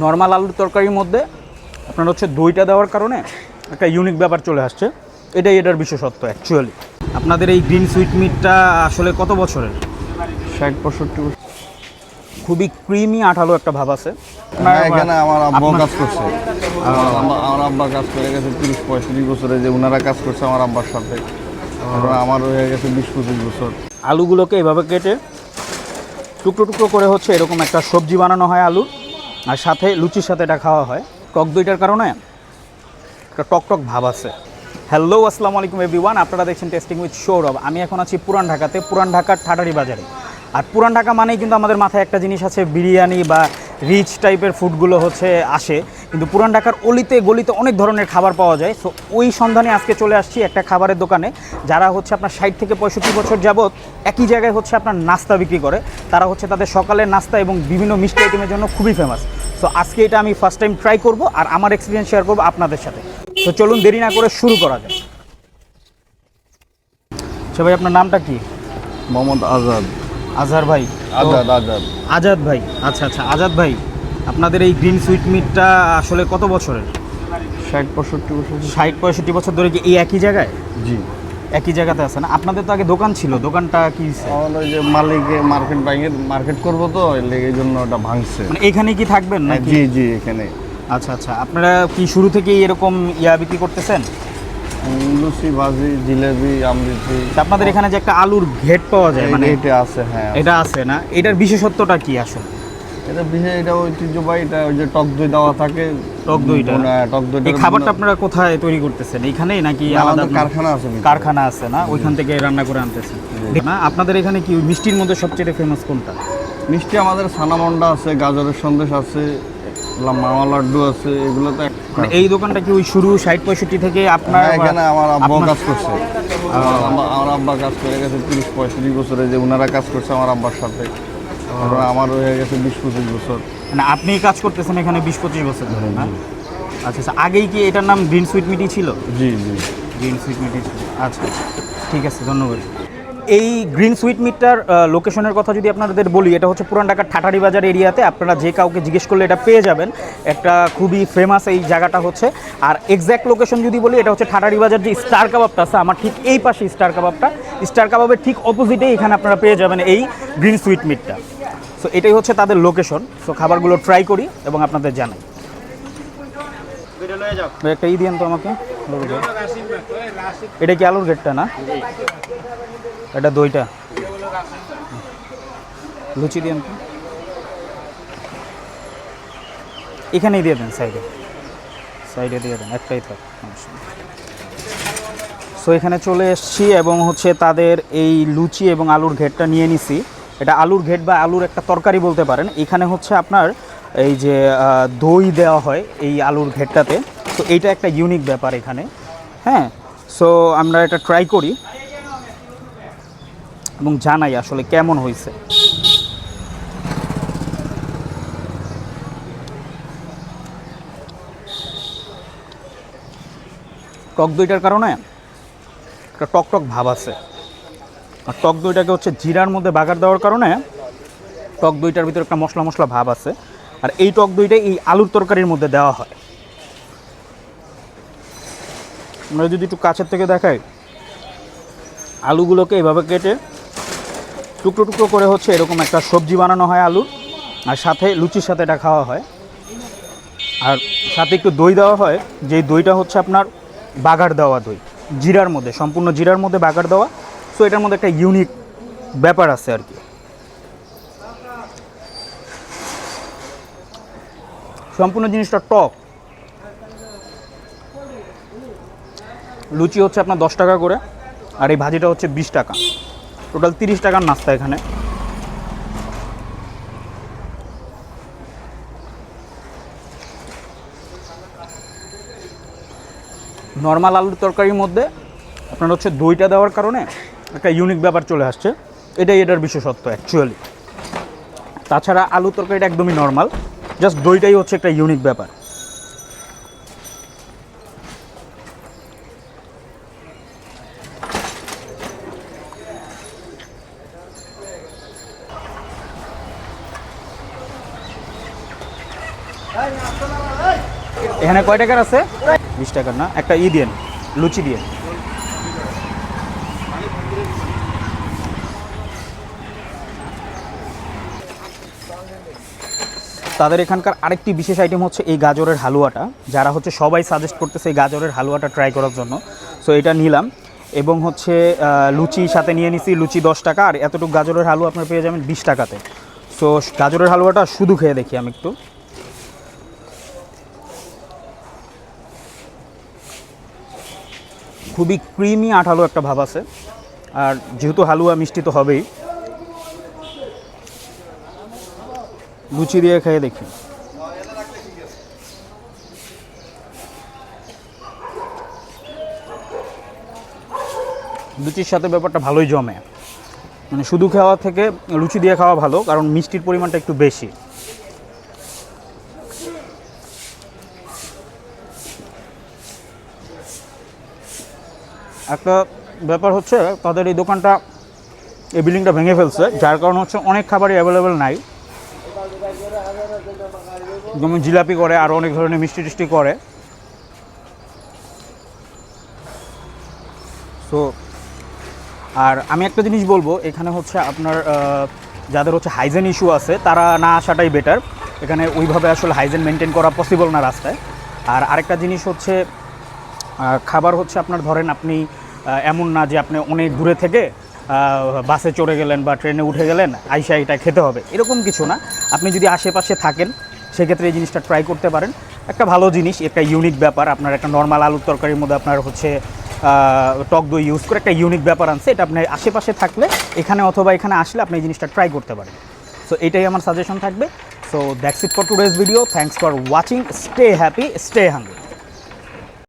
Normal আলুর তরকারির মধ্যে আপনার হচ্ছে দইটা দেওয়ার কারণে একটা ইউনিক ব্যাপার চলে আসছে। এটাই এটার বিশেষত্ব অ্যাকচুয়ালি। আপনাদের এই গ্রিন সুইট মিটটা আসলে কত বছরের? 60-65 বছর। খুবই ক্রিমি আঠালো একটা ভাব আছে। এখানে আমার আব্বা কাজ করছে, আমার আব্বা কাজ করে গেছে 30-35 বছরে, যে ওনারা কাজ করছে আমার আব্বার সাথে। আমার হয়ে গেছে 20-25 বছর। আলুগুলোকে এভাবে কেটে টুকরো টুকরো করে হচ্ছে এরকম একটা সবজি বানানো হয় আলুর, আর সাথে লুচির সাথে এটা খাওয়া হয়। টক দইটার কারণে একটা টক ভাব আছে। হ্যালো, আসসালামু আলাইকুম এভরিওয়ান, আপনারা দেখছেন টেস্টিং উইথ সৌরভ। আমি এখন আছি পুরান ঢাকাতে, পুরান ঢাকার ঠাটারি বাজারে। আর পুরান ঢাকা মানেই কিন্তু আমাদের মাথায় একটা জিনিস আছে, বিরিয়ানি বা রিচ টাইপের ফুডগুলো হচ্ছে আসে। কিন্তু পুরান ঢাকার অলিতে গলিতে অনেক ধরনের খাবার পাওয়া যায়। সো ওই সন্ধানে আজকে চলে আসছি একটা খাবারের দোকানে, যারা হচ্ছে আপনার 60 থেকে 65 বছর যাবৎ একই জায়গায় হচ্ছে আপনার নাস্তা বিক্রি করে। তারা হচ্ছে তাদের সকালের নাস্তা এবং বিভিন্ন মিষ্টি আইটেমের জন্য খুবই ফেমাস। সো আজকে এটা আমি ফার্স্ট টাইম ট্রাই করব আর আমার এক্সপিরিয়েন্স শেয়ার করবো আপনাদের সাথে। তো চলুন দেরি না করে শুরু করা যায়। আচ্ছা ভাই, আপনার নামটা কি? মোহাম্মদ আজাদ। আজহার ভাই? আজাদ ভাই, আচ্ছা আচ্ছা। আজাদ ভাই, আপনাদের এই গ্রিন সুইট মিটটা আসলে কত বছরের? 60-65 বছর। 60-65 বছর ধরে কি এই একই জায়গায়? জি, একই জায়গাতে আছে না? আপনাদের তো আগে দোকান ছিল, দোকানটা কি হইছে? আমাদের ওই যে মালিকে মার্কেট করবো, তো এই জন্য ওটা ভাঙছে। মানে এখানেই কি থাকবেন নাকি? জি জি, এখানে। আচ্ছা আচ্ছা। আপনারা কি শুরু থেকেই এরকম বিক্রি করতেছেন? লুচি, ভাজি, জিলেবি, আমৃতি। আপনাদের এখানে যে একটা আলুর ঘেট পাওয়া যায়, মানে এটা আছে? হ্যাঁ, এটা আছে না? এটার বিশেষত্বটা কি আসলে? এটা বিশেষ, এটা ঐতিহ্যবাহী। এটা ওই যে টক দই দেওয়া থাকে। টক দইটা? টক দইটা। এই খাবারটা আপনারা কোথায় তৈরি করতেছেন? এইখানেই নাকি আলাদা কারখানা আছে? কারখানা আছে না, ওইখান থেকে রান্না করে আনতেছেন না? আপনাদের এখানে কি মিষ্টির মধ্যে সবচেয়ে ফেমাস কোনটা? মিষ্টি আমাদের ছানামন্ডা আছে, গাজরের সন্দেশ আছে, মাওয়া লাড্ডু আছে। এগুলো তো মানে এই দোকানটা কি ওই শুরু 60-65 থেকে আপনার? এখানে আমার আব্বা কাজ করছে, আমার আব্বা কাজ করে গেছে 30-35 বছরে, যে ওনারা কাজ করছে আমার আব্বার সাথে। আমার হয়ে গেছে 20-25 বছর। মানে আপনি কাজ করতেছেন এখানে 20-25 বছর ধরে না? আচ্ছা আচ্ছা। আগেই কি এটার নাম গ্রিন সুইট মিটই ছিল? জি জি, গ্রিন সুইট মিটই ছিল। আচ্ছা, ঠিক আছে, ধন্যবাদ। এই গ্রিন সুইট মিটটার লোকেশনের কথা যদি আপনাদের বলি, এটা হচ্ছে পুরান ঢাকার ঠাটারি বাজার এরিয়াতে। আপনারা যে কাউকে জিজ্ঞেস করলে এটা পেয়ে যাবেন। একটা খুবই ফেমাস এই জায়গাটা হচ্ছে। আর এক্স্যাক্ট লোকেশন যদি বলি, এটা হচ্ছে ঠাটারি বাজার যে স্টার কাবাবটা আছে, আমার ঠিক এই পাশে স্টার কাবাবটা। স্টার কাবাবের ঠিক অপোজিটে এখানে আপনারা পেয়ে যাবেন এই গ্রিন সুইট মিটটা। সো এটাই হচ্ছে তাদের লোকেশন। সো খাবারগুলো ট্রাই করি এবং আপনাদের জানাই। একটা দিয়েন তো আমাকে। এটা কি আলুর ঘেটটা না? এটা দইটা। লুচি দিয়েন তো, এখানেই দিয়ে দেন, সাইডে দিয়ে দেন, একটাই থাক। সো এখানে চলে এসেছি এবং হচ্ছে তাদের এই লুচি এবং আলুর ঘেটটা নিয়ে নিছি। এটা আলুর ঘেট বা আলুর একটা তরকারি বলতে পারেন। এখানে হচ্ছে আপনার এই যে দই দেওয়া হয় এই আলুর ঘেটটাতে। তো এইটা একটা ইউনিক ব্যাপার এখানে। হ্যাঁ, সো আমরা এটা ট্রাই করি এবং জানাই আসলে কেমন হয়েছে। টক দইটার কারণে একটা টক ভাব আছে। আর টক দইটাকে হচ্ছে জিরার মধ্যে বাগার দেওয়ার কারণে টক দইটার ভিতরে একটা মশলা ভাব আছে। আর এই টক দইটা এই আলুর তরকারির মধ্যে দেওয়া হয়। আমরা যদি একটু কাছের থেকে দেখাই, আলুগুলোকে এভাবে কেটে টুকরো টুকরো করে হচ্ছে এরকম একটা সবজি বানানো হয় আলুর, আর সাথে লুচির সাথে এটা খাওয়া হয়। আর সাথে একটু দই দেওয়া হয়, যেই দইটা হচ্ছে আপনার বাগার দেওয়া দই, জিরার মধ্যে, সম্পূর্ণ জিরার মধ্যে বাগার দেওয়া। সো এটার মধ্যে একটা ইউনিক ব্যাপার আছে আর কি। সম্পূর্ণ জিনিসটা টক। লুচি হচ্ছে আপনার 10 টাকা করে, আর এই ভাজিটা হচ্ছে 20 টাকা। টোটাল 30 টাকার নাস্তা এখানে। নর্মাল আলুর তরকারির মধ্যে আপনার হচ্ছে দইটা দেওয়ার কারণে একটা ইউনিক ব্যাপার চলে আসছে। এটাই এটার বিশেষত্ব অ্যাকচুয়ালি। তাছাড়া আলুর তরকারিটা একদমই নর্মাল, জাস্ট দইটাই হচ্ছে একটা ইউনিক ব্যাপার। এখানে কয় টাকার আছে? 20 টাকার না, একটা দিয়েন, লুচি দিয়ে। তাদের এখানকার আরেকটি বিশেষ আইটেম হচ্ছে এই গাজরের হালুয়াটা, যারা হচ্ছে সবাই সাজেস্ট করতেছে এই গাজরের হালুয়াটা ট্রাই করার জন্য। সো এটা নিলাম, এবং হচ্ছে লুচি সাথে নিয়ে নিছি, লুচি 10 টাকা, আর এতটুকু গাজরের হালুয়া আপনার পেয়ে যাবেন 20 টাকাতে। সো গাজরের হালুয়াটা শুধু খেয়ে দেখি আমি একটু। খুবই ক্রিমি আঠালো একটা ভাব আছে, আর যেহেতু হালুয়া মিষ্টি তো হবেই। লুচি দিয়ে খেয়ে দেখি। লুচির সাথে ব্যাপারটা ভালোই জমে, মানে শুধু খাওয়া থেকে লুচি দিয়ে খাওয়া ভালো, কারণ মিষ্টির পরিমাণটা একটু বেশি। একটা ব্যাপার হচ্ছে তাদের এই দোকানটা, এই বিল্ডিংটা ভেঙে ফেলছে, যার কারণ হচ্ছে অনেক খাবারই অ্যাভেলেবেল নাই। যেমন জিলাপি করে, আরও অনেক ধরনের মিষ্টি টিষ্টি করে। সো আর আমি একটা জিনিস বলবো, এখানে হচ্ছে আপনার যাদের হচ্ছে হাইজেন ইস্যু আছে তারা না আসাটাই বেটার। এখানে ওইভাবে আসলে হাইজেন মেনটেন করা পসিবল না রাস্তায়। আর আরেকটা জিনিস হচ্ছে, খাবার হচ্ছে আপনার ধরেন আপনি এমন না যে আপনি অনেক দূরে থেকে বাসে চড়ে গেলেন বা ট্রেনে উঠে গেলেন আইসা এটা খেতে হবে, এরকম কিছু না। আপনি যদি আশেপাশে থাকেন সেক্ষেত্রে এই জিনিসটা ট্রাই করতে পারেন। একটা ভালো জিনিস, একটা ইউনিক ব্যাপার। আপনার একটা নর্মাল আলুর তরকারির মধ্যে আপনার হচ্ছে টক দই ইউজ করে একটা ইউনিক ব্যাপার আনছে। এটা আপনার আশেপাশে থাকলে এখানে অথবা এখানে আসলে আপনি এই জিনিসটা ট্রাই করতে পারেন। সো এটাই আমার সাজেশন থাকবে। So that's it for today's video. Thanks for watching. Stay happy, stay hungry.